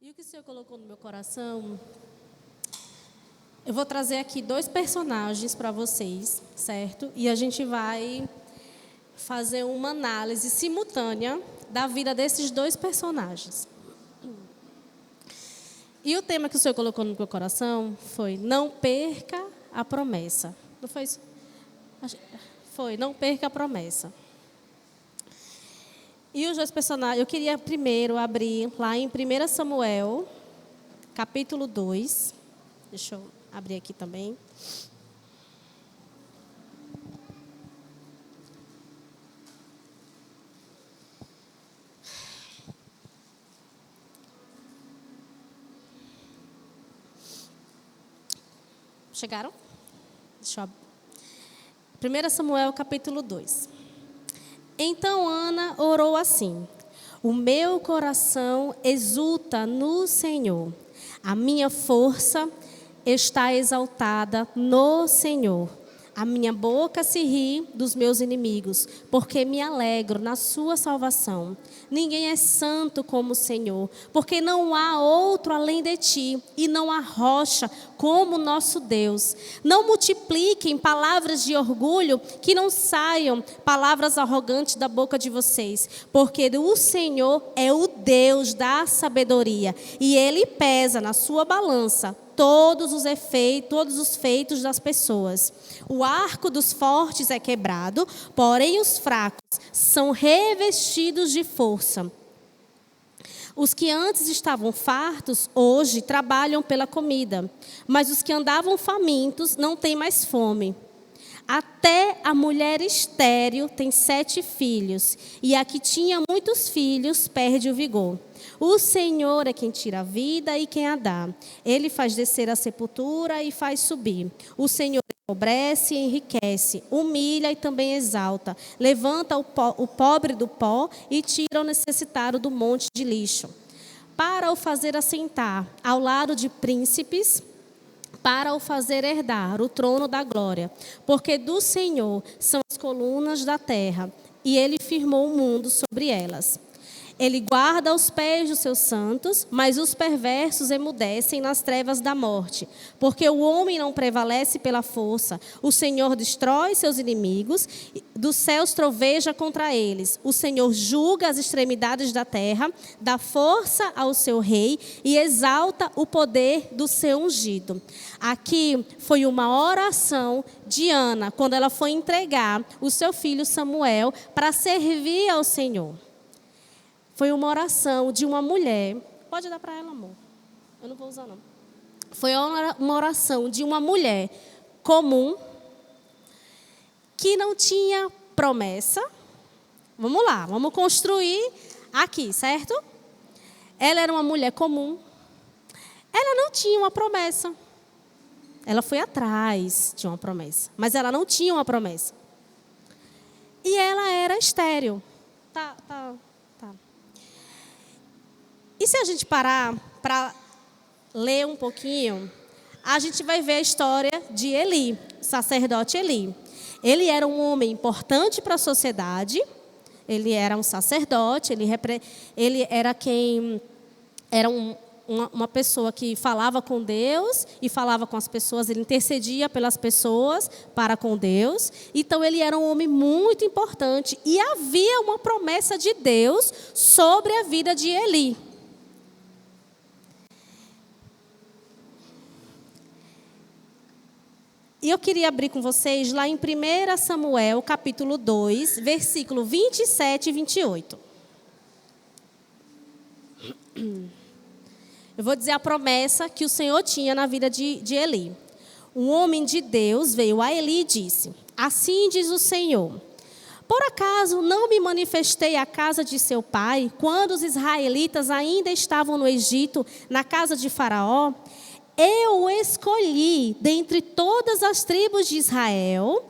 E o que o Senhor colocou no meu coração, eu vou trazer aqui 2 personagens para vocês, certo? E a gente vai fazer uma análise simultânea da vida desses 2 personagens. E o tema que o Senhor colocou no meu coração foi: não perca a promessa. Não foi isso? Foi, não perca a promessa. E os 2 personagens, eu queria primeiro abrir lá em 1 Samuel, capítulo 2. Deixa eu abrir aqui também. Chegaram? Deixa eu... 1 Samuel, capítulo 2. Então Ana orou assim: o meu coração exulta no Senhor, a minha força está exaltada no Senhor. A minha boca se ri dos meus inimigos, porque me alegro na sua salvação. Ninguém é santo como o Senhor, porque não há outro além de ti, e não há rocha como o nosso Deus. Não multipliquem palavras de orgulho, que não saiam palavras arrogantes da boca de vocês, porque o Senhor é o Deus da sabedoria, e Ele pesa na sua balança todos os feitos das pessoas. O arco dos fortes é quebrado, porém os fracos são revestidos de força. Os que antes estavam fartos, hoje trabalham pela comida, mas os que andavam famintos não têm mais fome. Até a mulher estéril tem 7 filhos, e a que tinha muitos filhos perde o vigor. O Senhor é quem tira a vida e quem a dá. Ele faz descer a sepultura e faz subir. O Senhor empobrece e enriquece, humilha e também exalta. Levanta o pobre do pó e tira o necessitado do monte de lixo. Para o fazer assentar ao lado de príncipes, para o fazer herdar o trono da glória. Porque do Senhor são as colunas da terra, e Ele firmou o mundo sobre elas. Ele guarda os pés dos seus santos, mas os perversos emudecem nas trevas da morte. Porque o homem não prevalece pela força. O Senhor destrói seus inimigos, dos céus troveja contra eles. O Senhor julga as extremidades da terra, dá força ao seu rei e exalta o poder do seu ungido. Aqui foi uma oração de Ana, quando ela foi entregar o seu filho Samuel para servir ao Senhor. Foi uma oração de uma mulher. Pode dar para ela, amor. Eu não vou usar, não. Foi uma oração de uma mulher comum, que não tinha promessa. Vamos lá, vamos construir aqui, certo? Ela era uma mulher comum. Ela não tinha uma promessa. Ela foi atrás de uma promessa, mas ela não tinha uma promessa. E ela era estéril. Tá. E se a gente parar para ler um pouquinho, a gente vai ver a história de Eli, sacerdote Eli. Ele era um homem importante para a sociedade, ele era um sacerdote, ele era uma pessoa que falava com Deus e falava com as pessoas, ele intercedia pelas pessoas para com Deus. Então ele era um homem muito importante e havia uma promessa de Deus sobre a vida de Eli. E eu queria abrir com vocês lá em 1 Samuel, capítulo 2, versículo 27 e 28. Eu vou dizer a promessa que o Senhor tinha na vida de Eli. Um homem de Deus veio a Eli e disse: assim diz o Senhor: por acaso não me manifestei à casa de seu pai, quando os israelitas ainda estavam no Egito, na casa de Faraó? Eu o escolhi dentre todas as tribos de Israel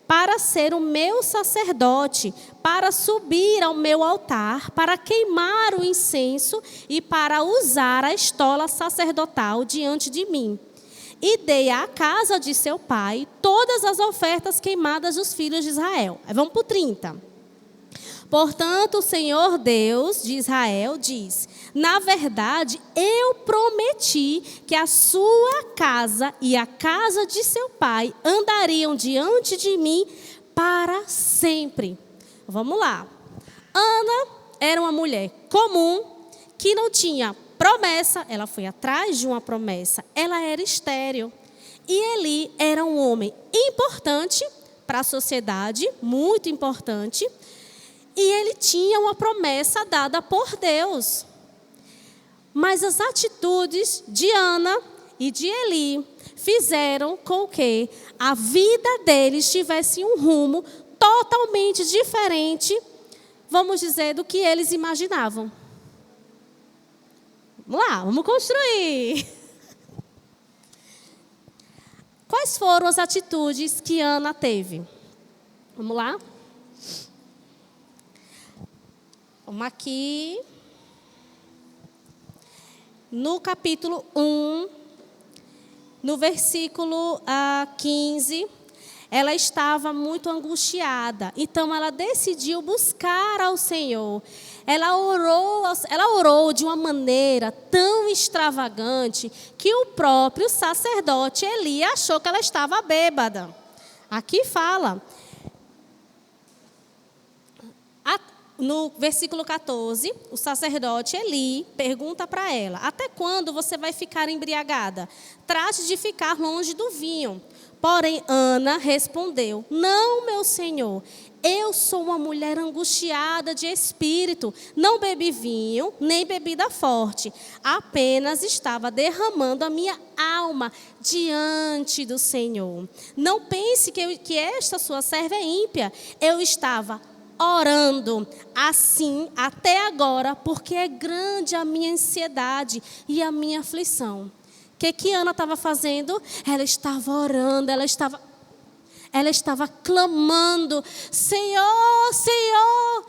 para ser o meu sacerdote, para subir ao meu altar, para queimar o incenso e para usar a estola sacerdotal diante de mim. E dei à casa de seu pai todas as ofertas queimadas dos filhos de Israel. Aí vamos para o 30. Portanto, o Senhor Deus de Israel diz: na verdade, eu prometi que a sua casa e a casa de seu pai andariam diante de mim para sempre. Vamos lá. Ana era uma mulher comum, que não tinha promessa, ela foi atrás de uma promessa, ela era estéril. E Eli era um homem importante para a sociedade, muito importante, e ele tinha uma promessa dada por Deus. Mas as atitudes de Ana e de Eli fizeram com que a vida deles tivesse um rumo totalmente diferente, vamos dizer, do que eles imaginavam. Vamos lá, vamos construir. Quais foram as atitudes que Ana teve? Vamos lá? Vamos aqui. No capítulo 1, no versículo 15, ela estava muito angustiada. Então, ela decidiu buscar ao Senhor. Ela orou de uma maneira tão extravagante que o próprio sacerdote Eli achou que ela estava bêbada. Aqui fala. No versículo 14, o sacerdote Eli pergunta para ela: até quando você vai ficar embriagada? Trate de ficar longe do vinho. Porém, Ana respondeu: não, meu senhor, eu sou uma mulher angustiada de espírito. Não bebi vinho, nem bebida forte. Apenas estava derramando a minha alma diante do Senhor. Não pense que esta sua serva é ímpia. Eu estava orando assim até agora, porque é grande a minha ansiedade e a minha aflição. O que Ana estava fazendo? Ela estava orando, ela estava clamando: Senhor, Senhor,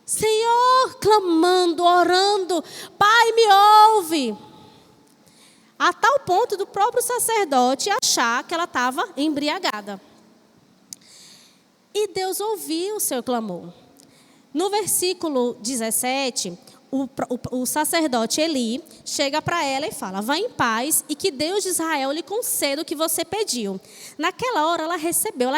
Senhor, clamando, orando, Pai, me ouve. A tal ponto do próprio sacerdote achar que ela estava embriagada. E Deus ouviu o seu clamor. No versículo 17, o sacerdote Eli chega para ela e fala: vá em paz e que Deus de Israel lhe conceda o que você pediu. Naquela hora ela recebeu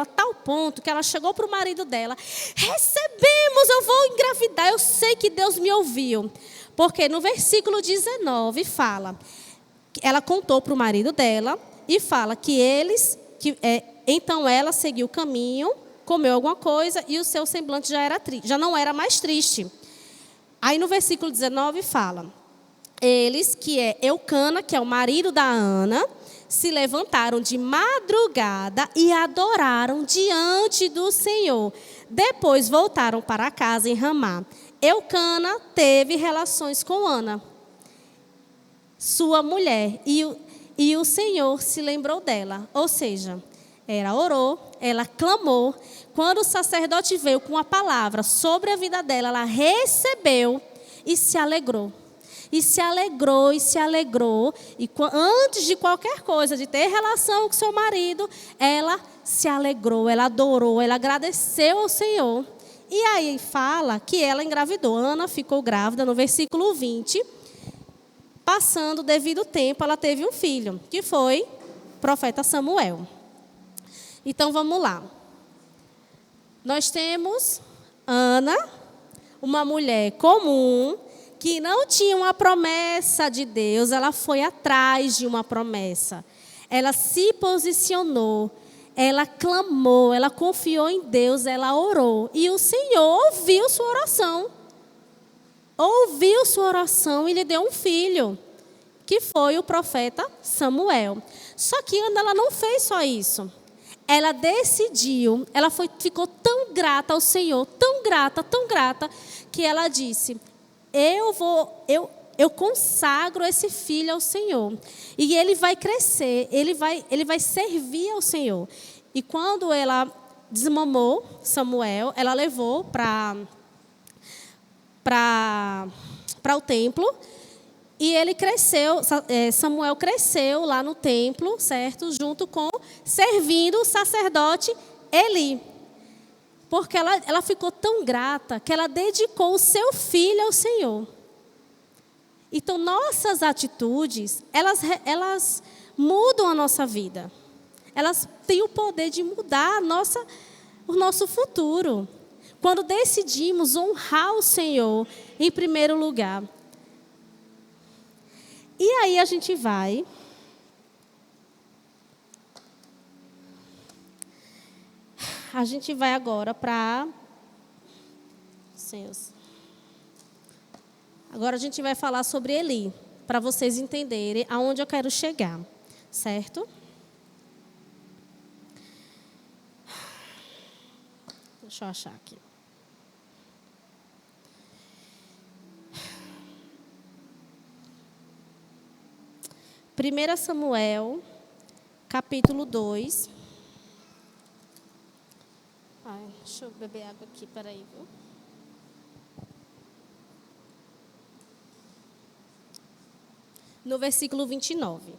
a tal ponto que ela chegou para o marido dela: recebemos, eu vou engravidar, eu sei que Deus me ouviu. Porque no versículo 19 fala, ela contou para o marido dela e fala que então ela seguiu o caminho, comeu alguma coisa e o seu semblante já não era mais triste. Aí no versículo 19 fala: eles, que é Eucana, que é o marido da Ana, se levantaram de madrugada e adoraram diante do Senhor. Depois voltaram para casa em Ramá. Eucana teve relações com Ana, sua mulher, e o Senhor se lembrou dela. Ou seja, ela orou, ela clamou. Quando o sacerdote veio com a palavra sobre a vida dela, ela recebeu e se alegrou. E se alegrou, e se alegrou. E antes de qualquer coisa, de ter relação com seu marido, ela se alegrou, ela adorou, ela agradeceu ao Senhor. E aí fala que ela engravidou. Ana ficou grávida no versículo 20. Passando o devido tempo, ela teve um filho, que foi o profeta Samuel. Então, vamos lá. Nós temos Ana, uma mulher comum, que não tinha uma promessa de Deus, ela foi atrás de uma promessa. Ela se posicionou, ela clamou, ela confiou em Deus, ela orou. E o Senhor ouviu sua oração. Ouviu sua oração e lhe deu um filho, que foi o profeta Samuel. Só que Ana, ela não fez só isso. Ela decidiu, ficou tão grata ao Senhor, tão grata, que ela disse: eu consagro esse filho ao Senhor. E ele vai crescer, ele vai servir ao Senhor. E quando ela desmamou Samuel, ela levou para o templo. E ele cresceu, Samuel cresceu lá no templo, certo? Servindo o sacerdote Eli. Porque ela ficou tão grata que ela dedicou o seu filho ao Senhor. Então, nossas atitudes, elas mudam a nossa vida. Elas têm o poder de mudar o nosso futuro. Quando decidimos honrar o Senhor em primeiro lugar. E aí a gente vai agora para... Agora a gente vai falar sobre Eli, para vocês entenderem aonde eu quero chegar, certo? Deixa eu achar aqui. Primeira Samuel, capítulo 2. Deixa eu beber água aqui, peraí, viu? No versículo 29.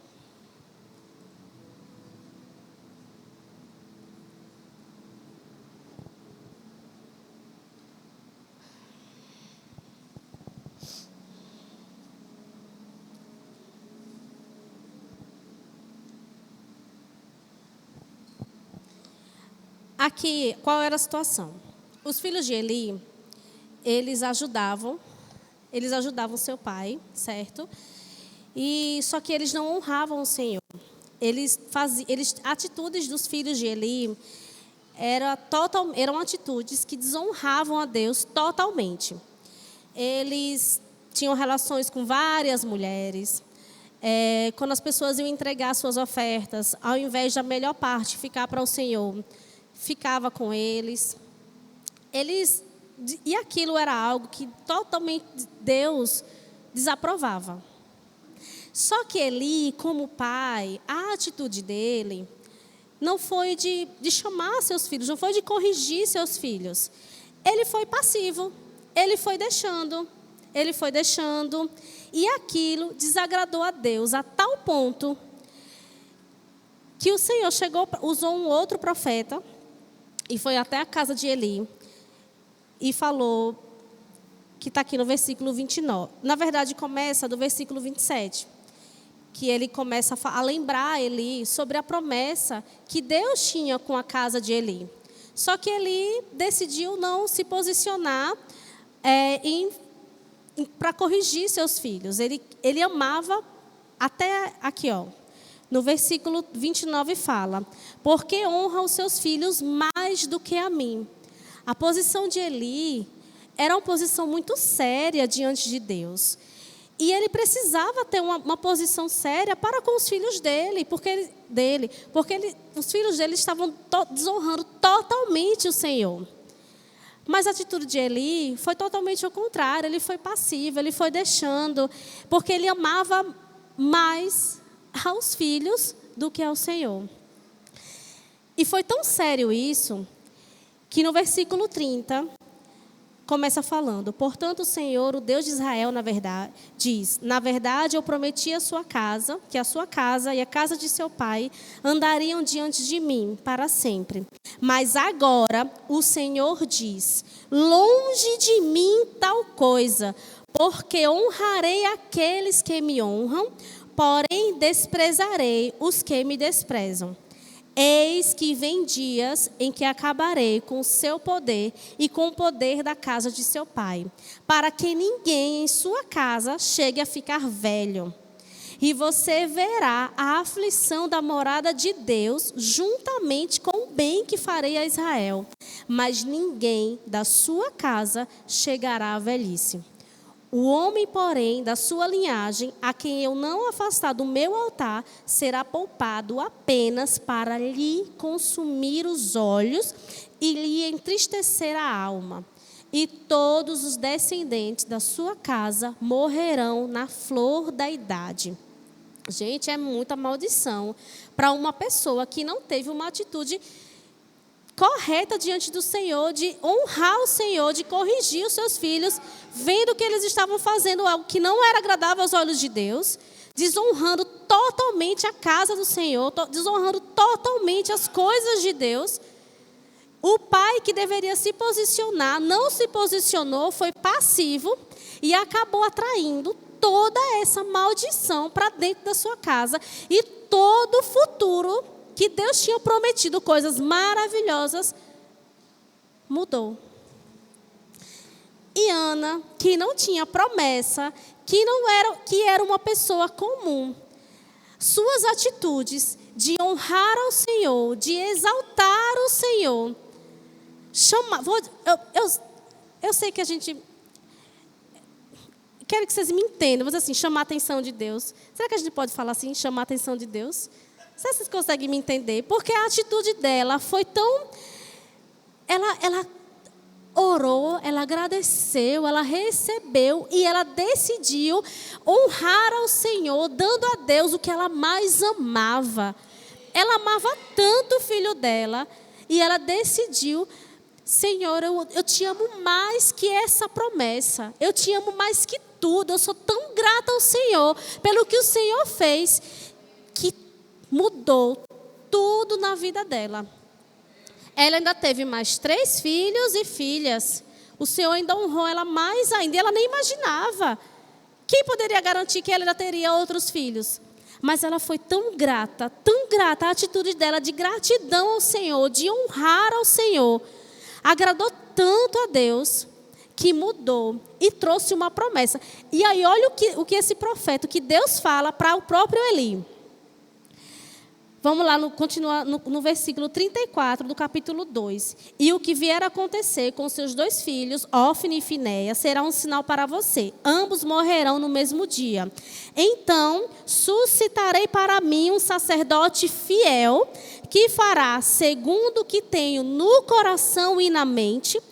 Aqui, qual era a situação? Os filhos de Eli, eles ajudavam seu pai, certo? Só que eles não honravam o Senhor. Atitudes dos filhos de Eli eram atitudes que desonravam a Deus totalmente. Eles tinham relações com várias mulheres. Quando as pessoas iam entregar suas ofertas, ao invés da melhor parte ficar para o Senhor, ficava com eles. E aquilo era algo que totalmente Deus desaprovava. Só que Eli, como pai, a atitude dele não foi de chamar seus filhos, não foi de corrigir seus filhos. Ele foi passivo, ele foi deixando. E aquilo desagradou a Deus a tal ponto que o Senhor usou um outro profeta e foi até a casa de Eli e falou, que está aqui no versículo 29. Na verdade, começa do versículo 27. Que ele começa a lembrar Eli sobre a promessa que Deus tinha com a casa de Eli. Só que Eli decidiu não se posicionar para corrigir seus filhos. Ele amava, até aqui, no versículo 29 fala, porque honra os seus filhos mais do que a mim. A posição de Eli era uma posição muito séria diante de Deus. E ele precisava ter uma posição séria para com os filhos dele, porque os filhos dele estavam desonrando totalmente o Senhor. Mas a atitude de Eli foi totalmente ao contrário, ele foi passivo, ele foi deixando, porque ele amava mais aos filhos do que ao Senhor. E foi tão sério isso, que no versículo 30... começa falando, portanto o Senhor, o Deus de Israel, na verdade, diz, na verdade eu prometi a sua casa, que a sua casa e a casa de seu pai andariam diante de mim para sempre. Mas agora o Senhor diz, longe de mim tal coisa, porque honrarei aqueles que me honram, porém desprezarei os que me desprezam. Eis que vem dias em que acabarei com o seu poder e com o poder da casa de seu pai, para que ninguém em sua casa chegue a ficar velho. E você verá a aflição da morada de Deus juntamente com o bem que farei a Israel. Mas ninguém da sua casa chegará à velhice. O homem, porém, da sua linhagem, a quem eu não afastar do meu altar, será poupado apenas para lhe consumir os olhos e lhe entristecer a alma. E todos os descendentes da sua casa morrerão na flor da idade. Gente, é muita maldição para uma pessoa que não teve uma atitude correta diante do Senhor, de honrar o Senhor, de corrigir os seus filhos, vendo que eles estavam fazendo algo que não era agradável aos olhos de Deus, desonrando totalmente a casa do Senhor, desonrando totalmente as coisas de Deus. O pai que deveria se posicionar, não se posicionou, foi passivo e acabou atraindo toda essa maldição para dentro da sua casa e todo o futuro que Deus tinha prometido, coisas maravilhosas, mudou. E Ana, que não tinha promessa, que era uma pessoa comum, suas atitudes de honrar ao Senhor, de exaltar o Senhor, eu sei que a gente... Quero que vocês me entendam, mas assim, chamar a atenção de Deus. Será que a gente pode falar assim, chamar a atenção de Deus? Será que vocês conseguem me entender? Porque a atitude dela foi tão... Ela orou, ela agradeceu, ela recebeu e ela decidiu honrar ao Senhor, dando a Deus o que ela mais amava. Ela amava tanto o filho dela e ela decidiu: Senhor, eu te amo mais que essa promessa. Eu te amo mais que tudo. Eu sou tão grata ao Senhor pelo que o Senhor fez, que mudou tudo na vida dela. Ela ainda teve mais 3 filhos e filhas. O Senhor ainda honrou ela mais ainda. E ela nem imaginava. Quem poderia garantir que ela ainda teria outros filhos? Mas ela foi tão grata, a atitude dela de gratidão ao Senhor, de honrar ao Senhor, agradou tanto a Deus que mudou e trouxe uma promessa. E aí olha o que esse profeta, o que Deus fala para o próprio Eli. Vamos lá, continuar no versículo 34 do capítulo 2. E o que vier a acontecer com seus 2 filhos, Ofni e Finéias, será um sinal para você. Ambos morrerão no mesmo dia. Então, suscitarei para mim um sacerdote fiel, que fará segundo o que tenho no coração e na mente.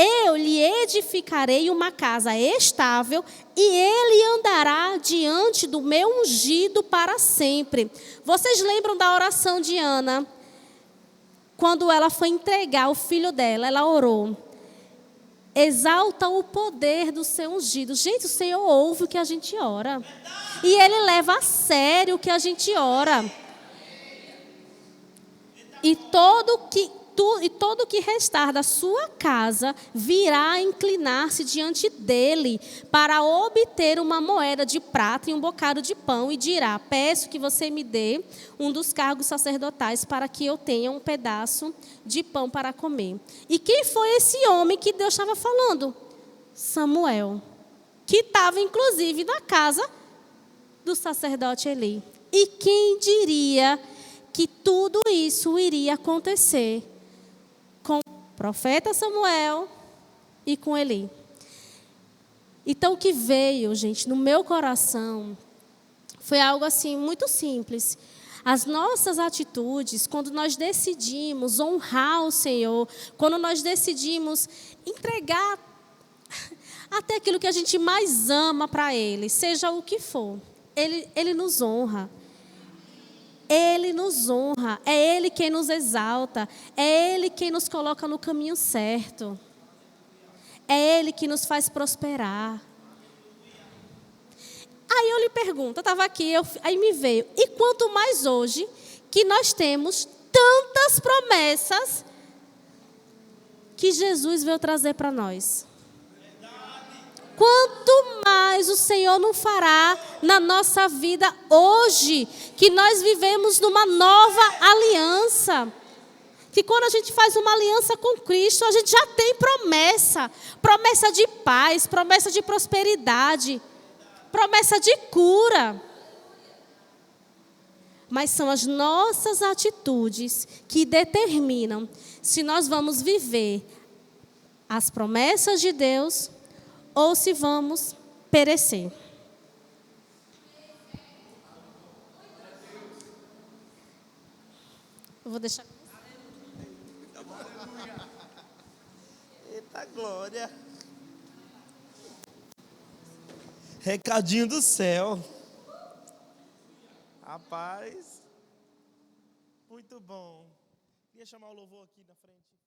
Eu lhe edificarei uma casa estável e ele andará diante do meu ungido para sempre. Vocês lembram da oração de Ana? Quando ela foi entregar o filho dela, ela orou: exalta o poder do seu ungido. Gente, o Senhor ouve o que a gente ora. E Ele leva a sério o que a gente ora. E todo o que restar da sua casa virá inclinar-se diante dele para obter uma moeda de prata e um bocado de pão, e dirá: peço que você me dê um dos cargos sacerdotais para que eu tenha um pedaço de pão para comer. E quem foi esse homem que Deus estava falando? Samuel, que estava inclusive na casa do sacerdote Eli. E quem diria que tudo isso iria acontecer com o profeta Samuel e com Eli? Então, o que veio, gente, no meu coração foi algo assim muito simples. As nossas atitudes, quando nós decidimos honrar o Senhor, quando nós decidimos entregar até aquilo que a gente mais ama para Ele, seja o que for, Ele nos honra. Ele nos honra, é Ele quem nos exalta, é Ele quem nos coloca no caminho certo, é Ele que nos faz prosperar. Aí eu lhe pergunto, eu estava aqui, aí me veio: e quanto mais hoje que nós temos tantas promessas que Jesus veio trazer para nós? Quanto mais o Senhor não fará na nossa vida hoje, que nós vivemos numa nova aliança. Que quando a gente faz uma aliança com Cristo, a gente já tem promessa. Promessa de paz, promessa de prosperidade, promessa de cura. Mas são as nossas atitudes que determinam se nós vamos viver as promessas de Deus ou se vamos perecer. Eu vou deixar. Eita glória! Recadinho do céu. Rapaz, muito bom. Queria chamar o louvor aqui na frente.